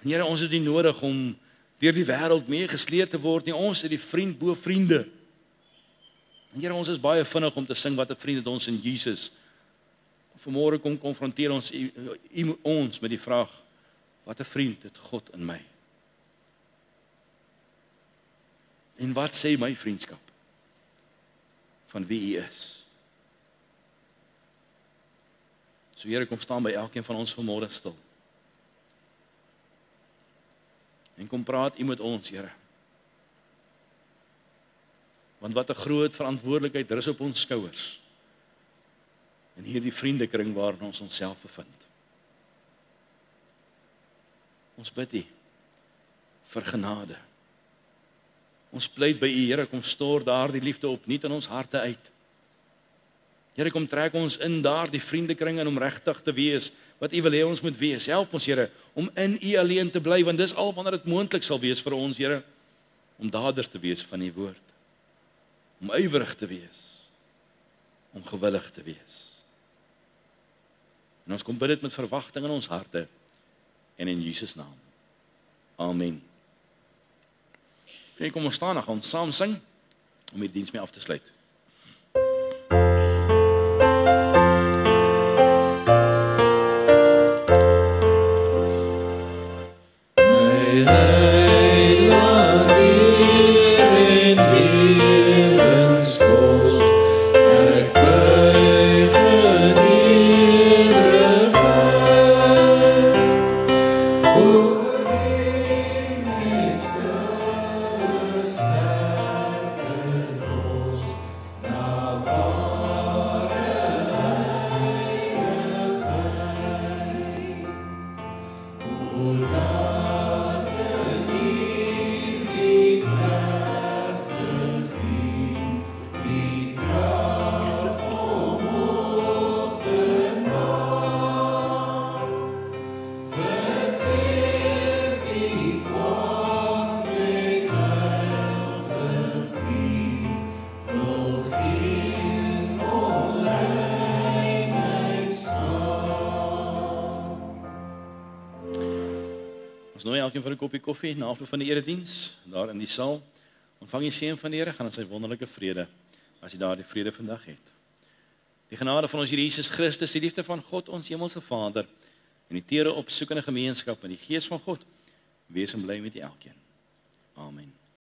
En Here, ons het nie nodig om deur die wêreld meegesleep te word nie. Ons is die vriend bo vriende. En Here, ons is baie vinnig om te sing wat 'n vriend het ons in Jesus. Vanmôre kom konfronteer ons met die vraag, wat 'n vriend het God in my? En wat sê my vriendskap van wie U is? So Here, kom staan by elkeen van ons vanmôre stil. En kom praat U met ons, Here. Want wat 'n groot verantwoordelikheid rus op ons skouers. In hierdie vriendekring waarin ons onsself bevind. Ons bid U vir genade. Ons pleit by U, Here, kom stoor daardie liefde opnuut in ons harte uit. Here, kom trek ons in daardie vriendekring en om regtig te wees wat U wil hê ons moet wees. Help ons, Here, om in U alleen te bly, want dis al wanneer dit moontlik sal wees vir ons, Here, om daders te wees van U woord. Om ywerig te wees. Om gewillig te wees. En ons kom bid dit met verwagting in ons harte en in Jesus naam. Amen. Kom ons staan, gaan ons saam sing om die diens mee af te sluit. Ons nooi elkeen vir 'n koppie koffie na afloop van die erediens, daar in die saal. Ontvang die seën van die Here, gaan in sy wonderlike vrede, as jy daardie vrede vandag het. Die genade van ons Here Jesus Christus, die liefde van God, ons hemelse Vader, en die tere opsoekende gemeenskap in die Gees van God, wees en bly met elkeen. Amen.